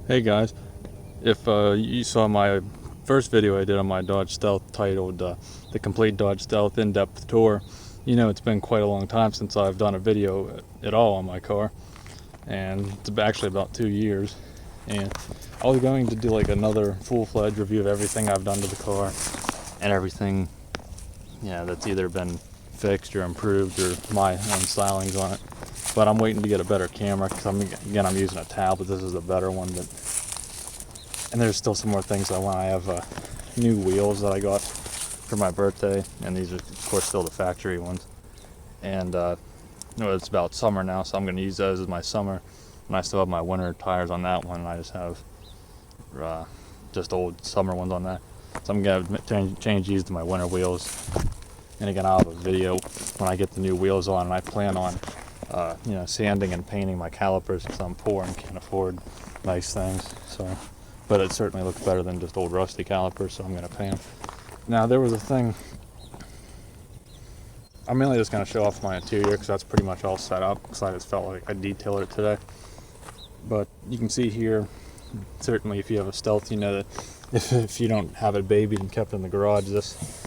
Hey guys, if you saw my first video I did on my Dodge Stealth titled The Complete Dodge Stealth In-Depth Tour, you know it's been quite a long time since I've done a video at all on my car, and it's actually about 2 years. And I was going to do like another full-fledged review of everything I've done to the car and everything, that's either been fixed or improved or my own stylings on it. But I'm waiting to get a better camera because I'm using a tablet. This is a better one, and there's still some more things I want. I have new wheels that I got for my birthday, and these are of course still the factory ones. And it's about summer now, so I'm going to use those as my summer. And I still have my winter tires on that one, and I just have just old summer ones on that. So I'm going to change these to my winter wheels. And again, I'll have a video when I get the new wheels on, and I plan on sanding and painting my calipers because I'm poor and can't afford nice things. But it certainly looks better than just old rusty calipers, so I'm going to paint them. Now, there was a thing. I'm mainly just going to show off my interior because that's pretty much all set up, because I just felt like I detailed it today. But you can see here, certainly if you have a Stealth, you know that if you don't have it babied and kept in the garage, this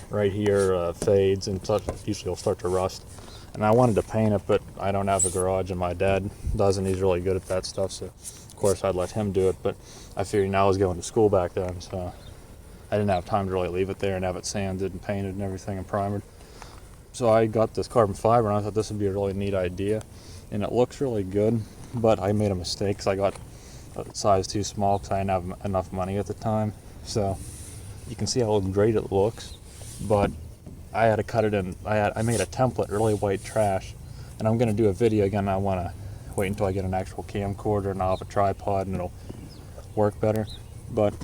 right here fades and usually will start to rust. And I wanted to paint it, but I don't have a garage, and my dad does, and he's really good at that stuff, so of course I'd let him do it. But I figured now I was going to school back then, so I didn't have time to really leave it there and have it sanded and painted and everything and primered. So I got this carbon fiber, and I thought this would be a really neat idea, and it looks really good. But I made a mistake because I got a size too small because I didn't have enough money at the time. So you can see how great it looks, but I had to cut it in. I made a template, really white trash, and I'm going to do a video again. I want to wait until I get an actual camcorder and I'll have a tripod and it'll work better. But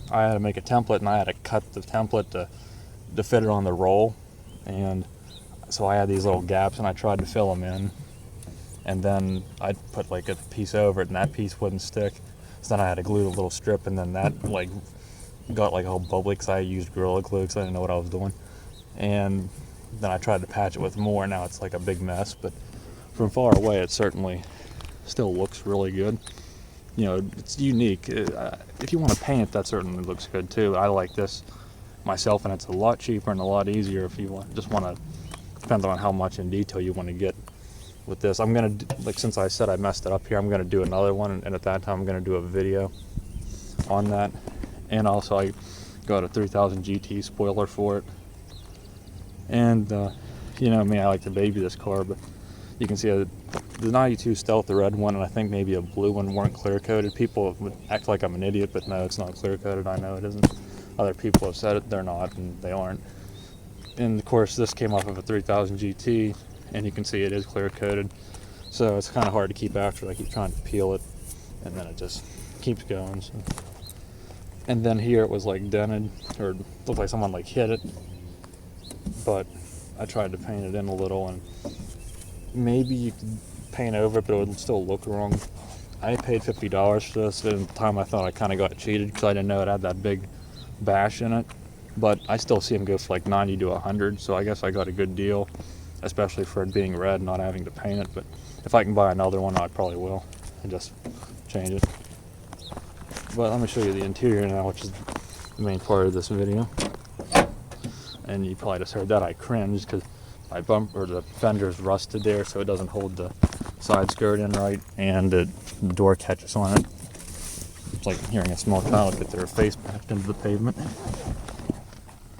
I had to make a template, and I had to cut the template to fit it on the roll. And so I had these little gaps, and I tried to fill them in. And then I put like a piece over it, and that piece wouldn't stick. So then I had to glue the little strip, and then that got like all bubbly because I used Gorilla Glue because I didn't know what I was doing. And then I tried to patch it with more. Now it's like a big mess, but from far away it certainly still looks really good. It's unique. If you want to paint it, that certainly looks good too. I like this myself, and it's a lot cheaper and a lot easier if you just want to, depends on how much in detail you want to get with this. I'm going to, since I said I messed it up here, I'm going to do another one, and at that time I'm going to do a video on that. And also I got a 3000 GT spoiler for it. And, me, I like to baby this car, but you can see the 92 Stealth, the red one, and I think maybe a blue one weren't clear coated. People would act like I'm an idiot, but no, it's not clear coated. I know it isn't. Other people have said it, they're not, and they aren't. And of course, this came off of a 3000 GT, and you can see it is clear coated. So it's kind of hard to keep after. I keep trying to peel it, and then it just keeps going. So. And then here it was like dented, or looked like someone hit it. But I tried to paint it in a little, and maybe you could paint over it, but it would still look wrong. I paid $50 for this, and at the time I thought I kind of got cheated because I didn't know it had that big bash in it. But I still see them go for like 90 to 100, so I guess I got a good deal, especially for it being red and not having to paint it. But if I can buy another one, I probably will, and just change it. But let me show you the interior now, which is the main part of this video. And you probably just heard that I cringed because my bumper, the fender's rusted there, so it doesn't hold the side skirt in right, and the door catches on it. It's like hearing a small child get their face backed into the pavement.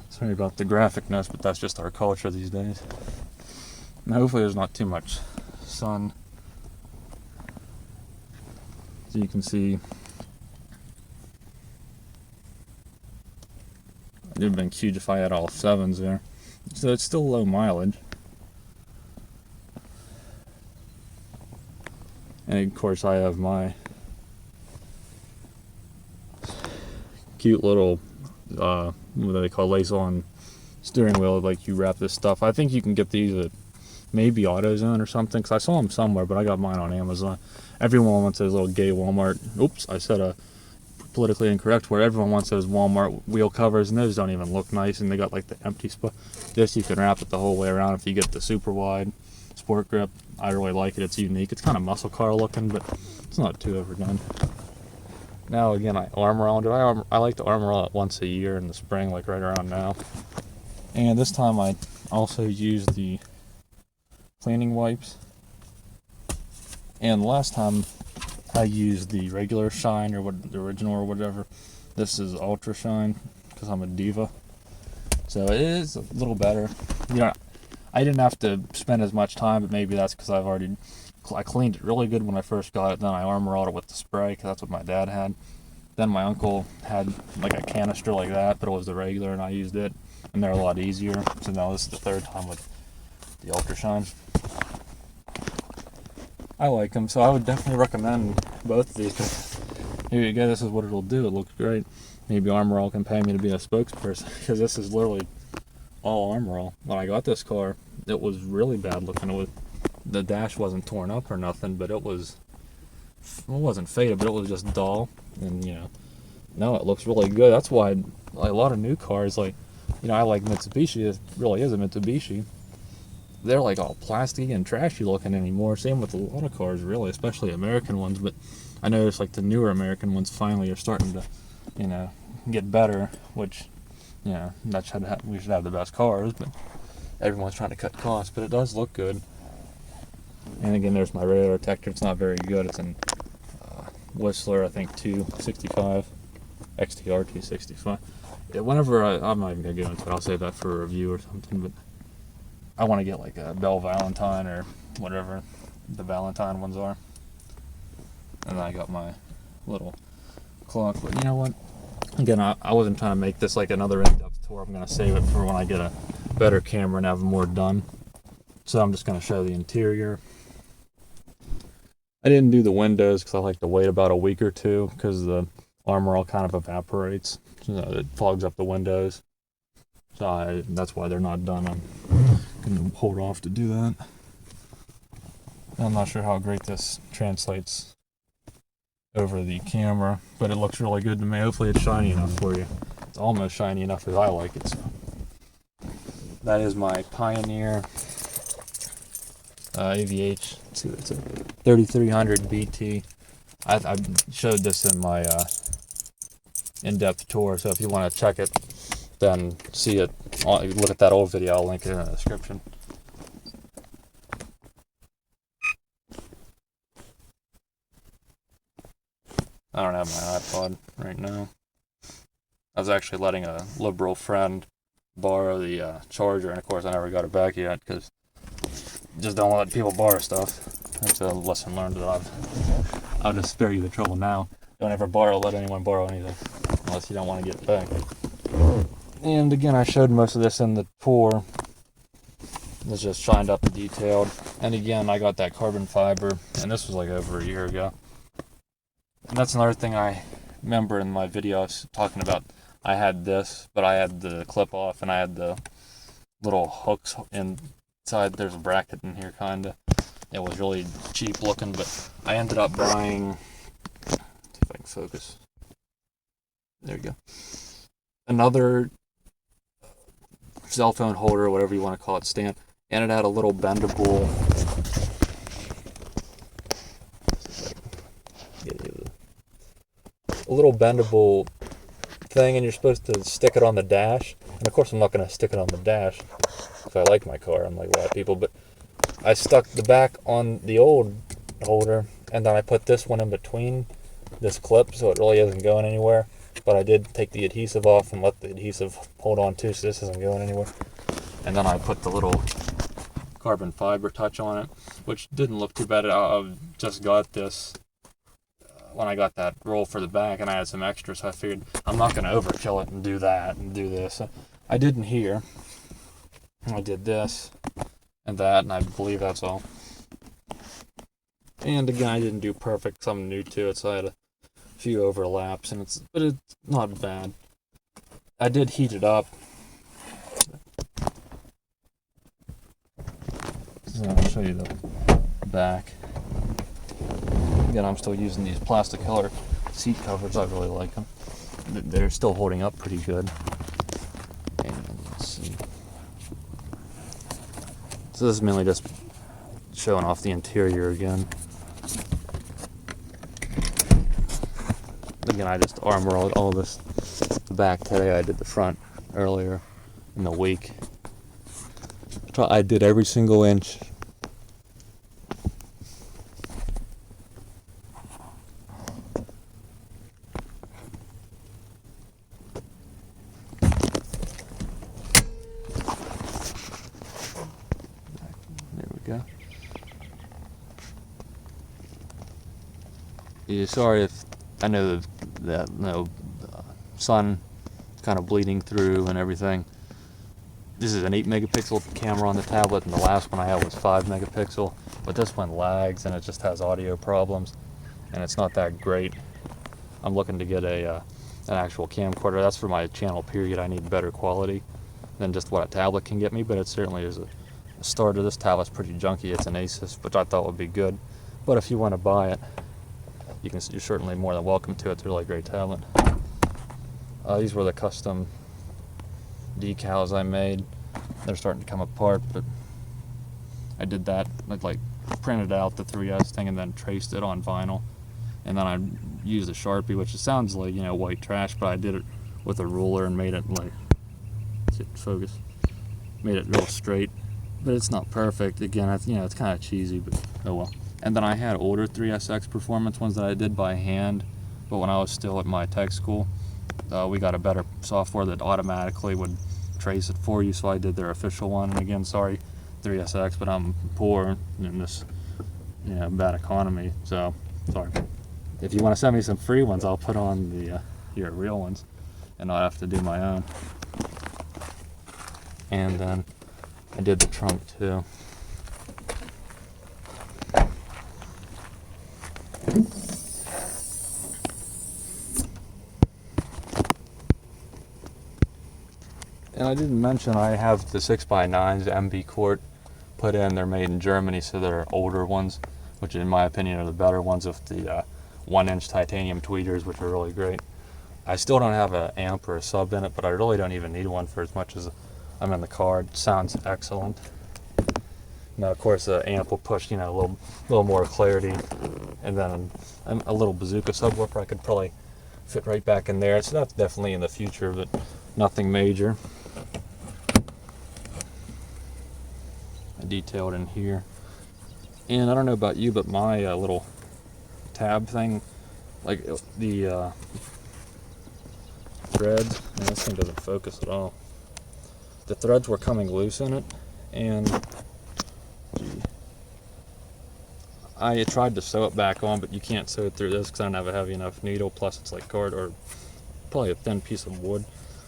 Sorry about the graphicness, but that's just our culture these days. And hopefully there's not too much sun. So you can see it would have been cute if I had all 7s there. So it's still low mileage. And of course I have my cute little, what do they call, lace-on steering wheel, you wrap this stuff. I think you can get these at maybe AutoZone or something, because I saw them somewhere, but I got mine on Amazon. Everyone wants those little gay Walmart, oops, I said politically incorrect, where everyone wants those Walmart wheel covers, and those don't even look nice, and they got the empty spot. This you can wrap it the whole way around if you get the super wide sport grip. I really like it. It's unique. It's kind of muscle car looking, but It's not too overdone. Now again, I armor all it. I like to armor all it once a year in the spring, like right around now. And this time I also used the cleaning wipes. And last time I used the regular shine, or what, the original or whatever. This is ultra shine because I'm a diva. So it is a little better. You know, I didn't have to spend as much time, but maybe that's because I cleaned it really good when I first got it. Then I armor-alled it with the spray because that's what my dad had. Then my uncle had like a canister like that, but it was the regular, and I used it, and they're a lot easier. So now this is the third time with the ultra shine. I like them, so I would definitely recommend both of these. Here you go, this is what it'll do. It looks great. Maybe Armor All can pay me to be a spokesperson, because this is literally all Armor All. When I got this car, it was really bad looking. The dash wasn't torn up or nothing, but it wasn't faded, but it was just dull. And now it looks really good. That's why a lot of new cars, like, I like Mitsubishi. It really is a Mitsubishi. They're like all plasticky and trashy looking anymore. Same with a lot of cars, really, especially American ones. But I noticed like the newer American ones finally are starting to, get better. Which, we should have the best cars, but everyone's trying to cut costs. But it does look good. And again, there's my radar detector. It's not very good. It's in Whistler, I think 265, XTR 265. Yeah, whenever I'm not even gonna go into it. I'll save that for a review or something. But I want to get like a Bell Valentine or whatever the Valentine ones are. And then I got my little clock. But you know what? Again, I wasn't trying to make this like another in-depth tour. I'm going to save it for when I get a better camera and have more done. So I'm just going to show the interior. I didn't do the windows because I like to wait about a week or two because the Armor All kind of evaporates. It fogs up the windows. So that's why they're not done. I'm going to hold off to do that. I'm not sure how great this translates over the camera, but it looks really good to me. Hopefully it's shiny enough for you. It's almost shiny enough as I like it. So that is my Pioneer AVH. Let's see what it's a 3300 BT. I showed this in my in-depth tour, so if you want to check it, then see it. Look at that old video. I'll link it in the description. I don't have my iPod right now. I was actually letting a liberal friend borrow the charger, and of course I never got it back yet because just don't let people borrow stuff. That's a lesson learned that I'll just spare you the trouble now. Don't ever let anyone borrow anything unless you don't want to get it back. And again, I showed most of this in the tour. It's just shined up and detailed. And again, I got that carbon fiber, and this was like over a year ago. And that's another thing I remember in my video I was talking about. I had this, but I had the clip off, and I had the little hooks inside. There's a bracket in here, kinda. It was really cheap looking, but I ended up buying. Let's see if I can focus. There you go. Another cell phone holder, whatever you want to call it, stand, and it had a little bendable. A little bendable thing, and you're supposed to stick it on the dash. And of course I'm not going to stick it on the dash because I like my car, unlike a lot of people, but I stuck the back on the old holder, and then I put this one in between this clip so it really isn't going anywhere. But I did take the adhesive off and let the adhesive hold on too, so this isn't going anywhere. And then I put the little carbon fiber touch on it, which didn't look too bad. I just got this when I got that roll for the back, and I had some extra, so I figured I'm not going to overkill it and do that and do this. I didn't here. I did this and that, and I believe that's all. And again, I didn't do perfect, because I'm new to it, so I had a few overlaps, but it's not bad. I did heat it up. So I'll show you the back. Again, I'm still using these plastic color seat covers. I really like them. They're still holding up pretty good. And let's see. So this is mainly just showing off the interior again. Again, I just armor all this back today. I did the front earlier in the week. I did every single inch. There we go. Yeah, sorry if I know that sun is kind of bleeding through and everything. This is an 8 megapixel camera on the tablet, and the last one I had was 5 megapixel. But this one lags and it just has audio problems, and it's not that great. I'm looking to get an actual camcorder. That's for my channel period. I need better quality than just what a tablet can get me, but it certainly is a starter. This tablet's pretty junky. It's an Asus, which I thought would be good. But if you want to buy it, you're certainly more than welcome to. It's a really great tablet. These were the custom decals I made. They're starting to come apart, but I did that. Like printed out the 3S thing and then traced it on vinyl, and then I used a Sharpie, which sounds like white trash, but I did it with a ruler and made it like, focus, made it real straight. But it's not perfect. Again, it's kind of cheesy, but oh well. And then I had older 3SX Performance ones that I did by hand, but when I was still at my tech school, we got a better software that automatically would trace it for you, so I did their official one. And again, sorry 3SX, but I'm poor in this bad economy, so sorry. If you want to send me some free ones, I'll put on your real ones and not have to do my own. And then I did the trunk too. And I didn't mention I have the 6x9s MB Court put in. They're made in Germany, so they're older ones, which in my opinion are the better ones, with the 1-inch titanium tweeters, which are really great. I still don't have an amp or a sub in it, but I really don't even need one for as much as I'm in the car. It sounds excellent. Now, of course, the amp will push, a little more clarity, and then a little bazooka subwoofer I could probably fit right back in there. So that's definitely in the future, but nothing major. I detailed in here, and I don't know about you, but my little tab thing, like the threads, man, this thing doesn't focus at all. The threads were coming loose in it, and I tried to sew it back on, but you can't sew it through this because I don't have a heavy enough needle, plus it's like card or probably a thin piece of wood.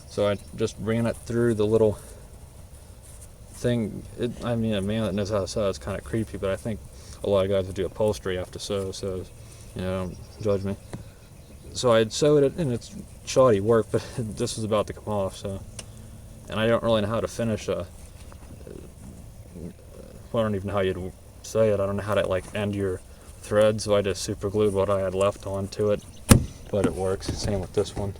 So I just ran it through the little thing. I mean, a man that knows how to sew is kind of creepy, but I think a lot of guys that do upholstery have to sew, so don't judge me. So I sewed it, and it's shoddy work, but this was about to come off, so. And I don't really know how to finish I don't even know how you'd say it. I don't know how to end your thread, so I just super glued what I had left onto it, but it works. Same with this one.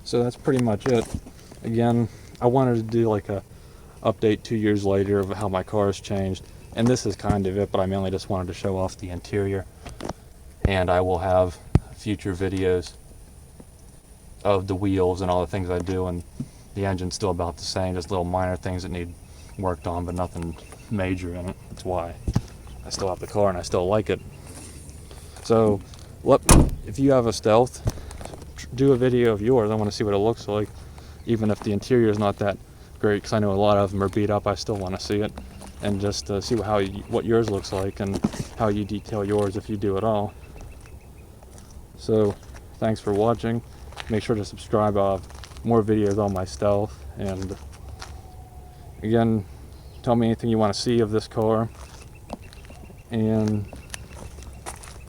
So that's pretty much it. Again, I wanted to do like a update 2 years later of how my car has changed, and this is kind of it, but I mainly just wanted to show off the interior. And I will have future videos of the wheels and all the things I do, and the engine's still about the same, just little minor things that need worked on, but nothing major in it. That's why I still have the car and I still like it. So if you have a Stealth, do a video of yours. I want to see what it looks like, even if the interior is not that great, because I know a lot of them are beat up. I still want to see it, and just see what yours looks like and how you detail yours, if you do at all. So thanks for watching. Make sure to subscribe. I'll have more videos on my Stealth, and again, tell me anything you want to see of this car, and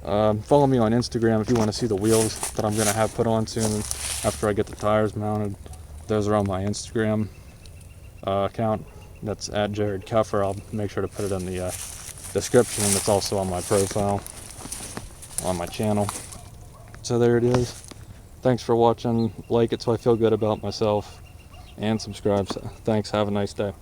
follow me on Instagram if you want to see the wheels that I'm going to have put on soon after I get the tires mounted. Those are on my Instagram account. That's at Jared Keffer. I'll make sure to put it in the description, and it's also on my profile on my channel. So there it is. Thanks for watching. Like it so I feel good about myself, and subscribe. So thanks. Have a nice day.